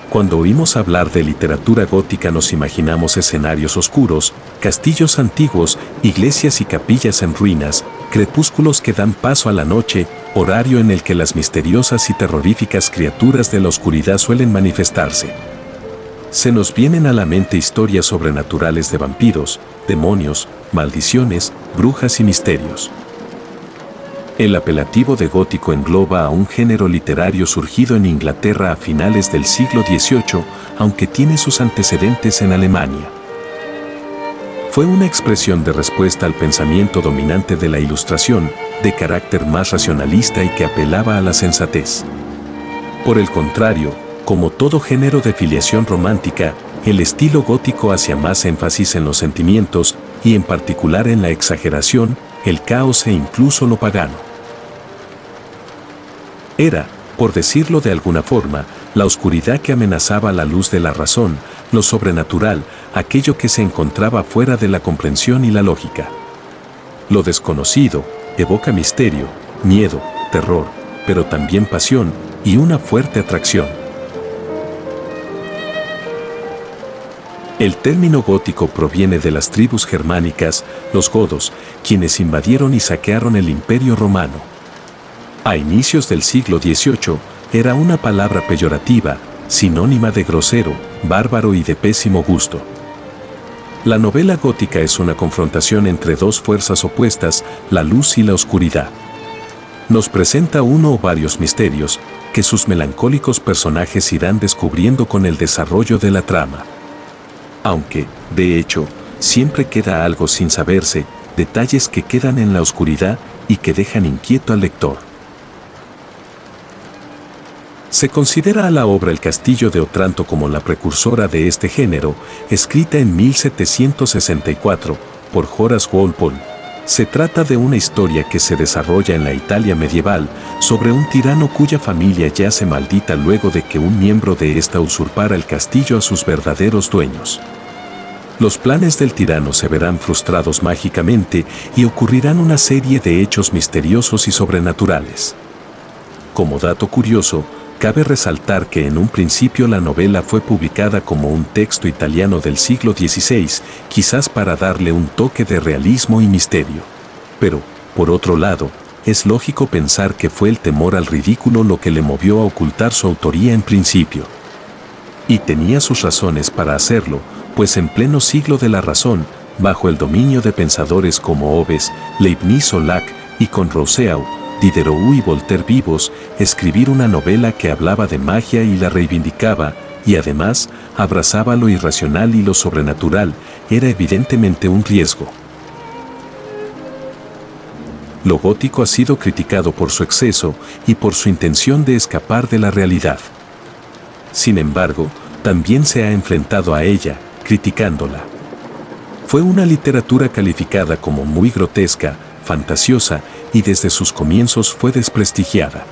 Cuando oímos hablar de literatura gótica nos imaginamos escenarios oscuros, castillos antiguos, iglesias y capillas en ruinas, crepúsculos que dan paso a la noche, horario en el que las misteriosas y terroríficas criaturas de la oscuridad suelen manifestarse. Se nos vienen a la mente historias sobrenaturales de vampiros, demonios, maldiciones, brujas y misterios. El apelativo de gótico engloba a un género literario surgido en Inglaterra a finales del siglo XVIII, aunque tiene sus antecedentes en Alemania. Fue una expresión de respuesta al pensamiento dominante de la Ilustración, de carácter más racionalista y que apelaba a la sensatez. Por el contrario, como todo género de filiación romántica, el estilo gótico hacía más énfasis en los sentimientos y en particular en la exageración, el caos e incluso lo pagano. Era, por decirlo de alguna forma, la oscuridad que amenazaba la luz de la razón, lo sobrenatural, aquello que se encontraba fuera de la comprensión y la lógica. Lo desconocido evoca misterio, miedo, terror, pero también pasión y una fuerte atracción. El término gótico proviene de las tribus germánicas, los godos, quienes invadieron y saquearon el Imperio Romano. A inicios del siglo XVIII, era una palabra peyorativa, sinónima de grosero, bárbaro y de pésimo gusto. La novela gótica es una confrontación entre dos fuerzas opuestas, la luz y la oscuridad. Nos presenta uno o varios misterios, que sus melancólicos personajes irán descubriendo con el desarrollo de la trama. Aunque, de hecho, siempre queda algo sin saberse, detalles que quedan en la oscuridad y que dejan inquieto al lector. Se considera a la obra El Castillo de Otranto como la precursora de este género, escrita en 1764 por Horace Walpole. Se trata de una historia que se desarrolla en la Italia medieval sobre un tirano cuya familia yace maldita luego de que un miembro de esta usurpara el castillo a sus verdaderos dueños. Los planes del tirano se verán frustrados mágicamente y ocurrirán una serie de hechos misteriosos y sobrenaturales. Como dato curioso, cabe resaltar que en un principio la novela fue publicada como un texto italiano del siglo XVI, quizás para darle un toque de realismo y misterio. Pero, por otro lado, es lógico pensar que fue el temor al ridículo lo que le movió a ocultar su autoría en principio. Y tenía sus razones para hacerlo, pues en pleno siglo de la razón, bajo el dominio de pensadores como Hobbes, Leibniz o Locke, y con Rousseau, Diderot y Voltaire vivos, escribir una novela que hablaba de magia y la reivindicaba, y además abrazaba lo irracional y lo sobrenatural, era evidentemente un riesgo. Lo gótico ha sido criticado por su exceso y por su intención de escapar de la realidad. Sin embargo, también se ha enfrentado a ella, criticándola. Fue una literatura calificada como muy grotesca, fantasiosa, y desde sus comienzos fue desprestigiada.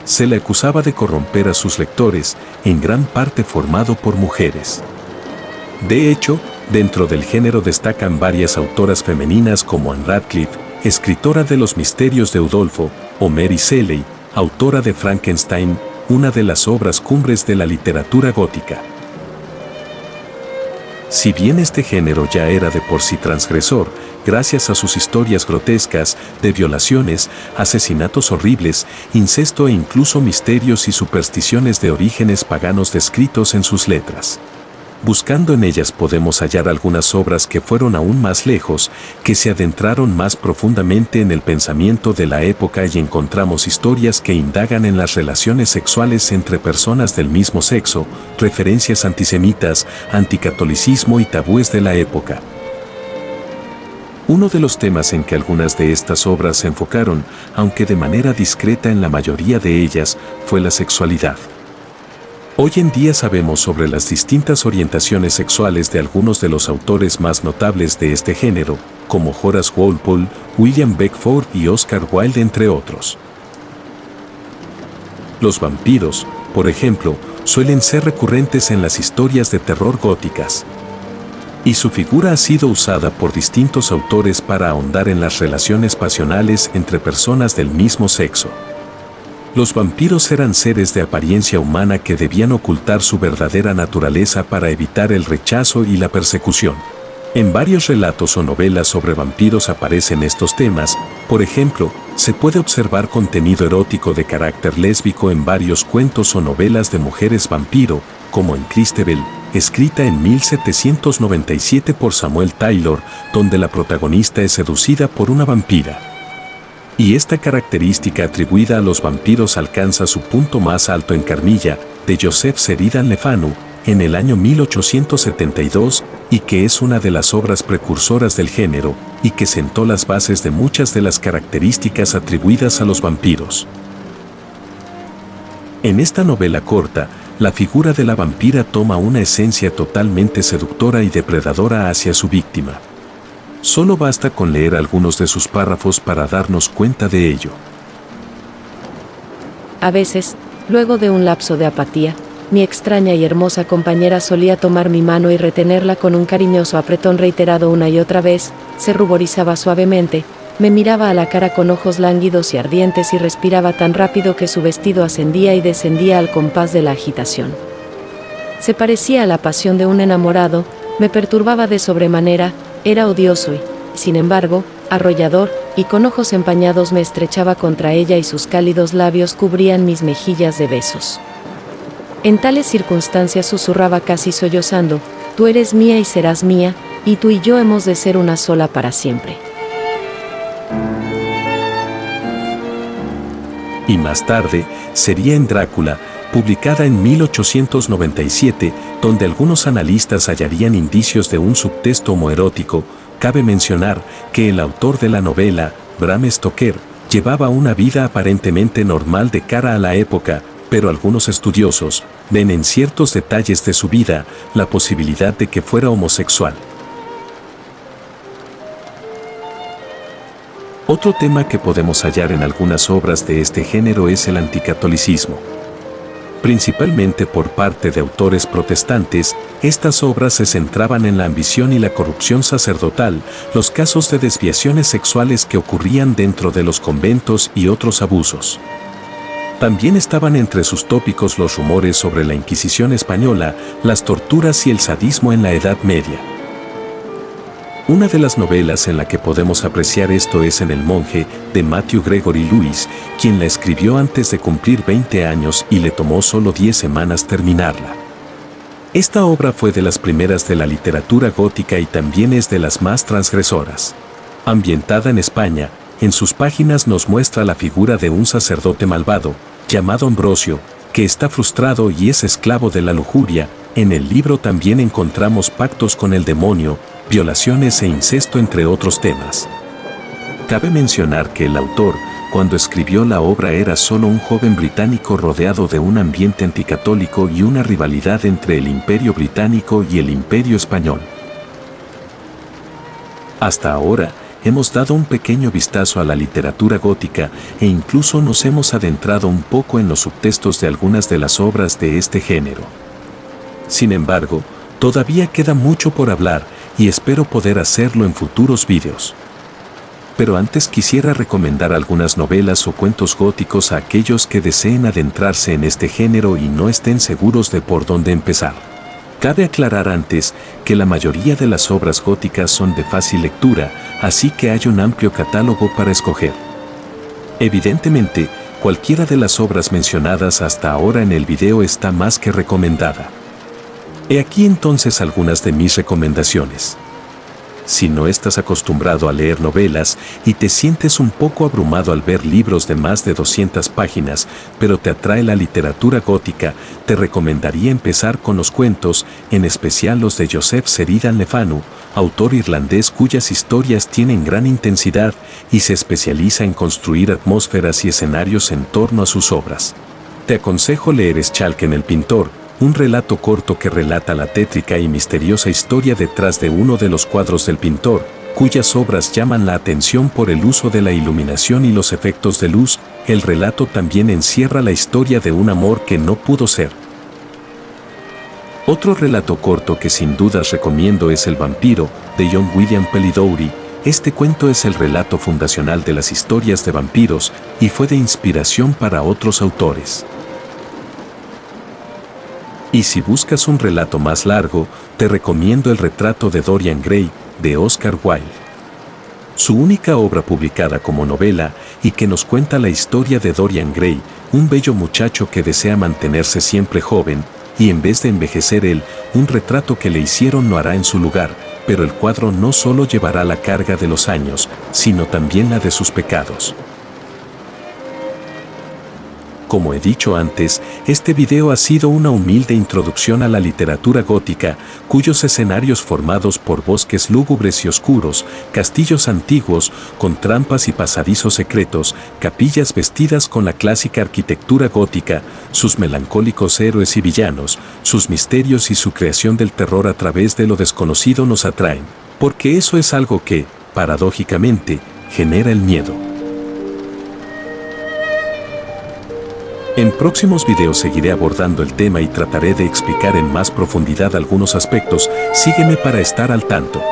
Se le acusaba de corromper a sus lectores, en gran parte formado por mujeres. De hecho, dentro del género destacan varias autoras femeninas como Anne Radcliffe, escritora de Los Misterios de Udolfo, o Mary Shelley, autora de Frankenstein, una de las obras cumbres de la literatura gótica. Si bien este género ya era de por sí transgresor, gracias a sus historias grotescas de violaciones, asesinatos horribles, incesto e incluso misterios y supersticiones de orígenes paganos descritos en sus letras. Buscando en ellas podemos hallar algunas obras que fueron aún más lejos, que se adentraron más profundamente en el pensamiento de la época y encontramos historias que indagan en las relaciones sexuales entre personas del mismo sexo, referencias antisemitas, anticatolicismo y tabúes de la época. Uno de los temas en que algunas de estas obras se enfocaron, aunque de manera discreta en la mayoría de ellas, fue la sexualidad. Hoy en día sabemos sobre las distintas orientaciones sexuales de algunos de los autores más notables de este género, como Horace Walpole, William Beckford y Oscar Wilde, entre otros. Los vampiros, por ejemplo, suelen ser recurrentes en las historias de terror góticas. Y su figura ha sido usada por distintos autores para ahondar en las relaciones pasionales entre personas del mismo sexo. Los vampiros eran seres de apariencia humana que debían ocultar su verdadera naturaleza para evitar el rechazo y la persecución. En varios relatos o novelas sobre vampiros aparecen estos temas. Por ejemplo, se puede observar contenido erótico de carácter lésbico en varios cuentos o novelas de mujeres vampiro, como en Christabel, escrita en 1797 por Samuel Taylor, donde la protagonista es seducida por una vampira. Y esta característica atribuida a los vampiros alcanza su punto más alto en Carmilla, de Joseph Sheridan Le Fanu, en el año 1872, y que es una de las obras precursoras del género, y que sentó las bases de muchas de las características atribuidas a los vampiros. En esta novela corta, la figura de la vampira toma una esencia totalmente seductora y depredadora hacia su víctima. Solo basta con leer algunos de sus párrafos para darnos cuenta de ello. A veces, luego de un lapso de apatía, mi extraña y hermosa compañera solía tomar mi mano y retenerla con un cariñoso apretón reiterado una y otra vez, se ruborizaba suavemente, me miraba a la cara con ojos lánguidos y ardientes y respiraba tan rápido que su vestido ascendía y descendía al compás de la agitación. Se parecía a la pasión de un enamorado, me perturbaba de sobremanera, era odioso y, sin embargo, arrollador, y con ojos empañados me estrechaba contra ella y sus cálidos labios cubrían mis mejillas de besos. En tales circunstancias susurraba casi sollozando: tú eres mía y serás mía, y tú y yo hemos de ser una sola para siempre. Y más tarde, sería en Drácula, publicada en 1897, donde algunos analistas hallarían indicios de un subtexto homoerótico. Cabe mencionar que el autor de la novela, Bram Stoker, llevaba una vida aparentemente normal de cara a la época, pero algunos estudiosos ven en ciertos detalles de su vida la posibilidad de que fuera homosexual. Otro tema que podemos hallar en algunas obras de este género es el anticatolicismo. Principalmente por parte de autores protestantes, estas obras se centraban en la ambición y la corrupción sacerdotal, los casos de desviaciones sexuales que ocurrían dentro de los conventos y otros abusos. También estaban entre sus tópicos los rumores sobre la Inquisición española, las torturas y el sadismo en la Edad Media. Una de las novelas en la que podemos apreciar esto es En el monje, de Matthew Gregory Lewis, quien la escribió antes de cumplir 20 años y le tomó solo 10 semanas terminarla. Esta obra fue de las primeras de la literatura gótica y también es de las más transgresoras. Ambientada en España, en sus páginas nos muestra la figura de un sacerdote malvado, llamado Ambrosio, que está frustrado y es esclavo de la lujuria. En el libro también encontramos pactos con el demonio, violaciones e incesto, entre otros temas. Cabe mencionar que el autor, cuando escribió la obra, era solo un joven británico rodeado de un ambiente anticatólico y una rivalidad entre el Imperio Británico y el Imperio Español. Hasta ahora, hemos dado un pequeño vistazo a la literatura gótica e incluso nos hemos adentrado un poco en los subtextos de algunas de las obras de este género. Sin embargo, todavía queda mucho por hablar y espero poder hacerlo en futuros vídeos. Pero antes quisiera recomendar algunas novelas o cuentos góticos a aquellos que deseen adentrarse en este género y no estén seguros de por dónde empezar. Cabe aclarar antes que la mayoría de las obras góticas son de fácil lectura, así que hay un amplio catálogo para escoger. Evidentemente, cualquiera de las obras mencionadas hasta ahora en el video está más que recomendada. He aquí entonces algunas de mis recomendaciones. Si no estás acostumbrado a leer novelas y te sientes un poco abrumado al ver libros de más de 200 páginas, pero te atrae la literatura gótica, te recomendaría empezar con los cuentos, en especial los de Joseph Sheridan Le Fanu, autor irlandés cuyas historias tienen gran intensidad y se especializa en construir atmósferas y escenarios en torno a sus obras. Te aconsejo leer Schalken el pintor, un relato corto que relata la tétrica y misteriosa historia detrás de uno de los cuadros del pintor, cuyas obras llaman la atención por el uso de la iluminación y los efectos de luz. El relato también encierra la historia de un amor que no pudo ser. Otro relato corto que sin dudas recomiendo es El vampiro, de John William Polidori, Este cuento es el relato fundacional de las historias de vampiros y fue de inspiración para otros autores. Y si buscas un relato más largo, te recomiendo El retrato de Dorian Gray, de Oscar Wilde. Su única obra publicada como novela y que nos cuenta la historia de Dorian Gray, un bello muchacho que desea mantenerse siempre joven, y en vez de envejecer él, un retrato que le hicieron no hará en su lugar, pero el cuadro no solo llevará la carga de los años, sino también la de sus pecados. Como he dicho antes, este video ha sido una humilde introducción a la literatura gótica, cuyos escenarios formados por bosques lúgubres y oscuros, castillos antiguos, con trampas y pasadizos secretos, capillas vestidas con la clásica arquitectura gótica, sus melancólicos héroes y villanos, sus misterios y su creación del terror a través de lo desconocido nos atraen, porque eso es algo que, paradójicamente, genera el miedo. En próximos videos seguiré abordando el tema y trataré de explicar en más profundidad algunos aspectos. Sígueme para estar al tanto.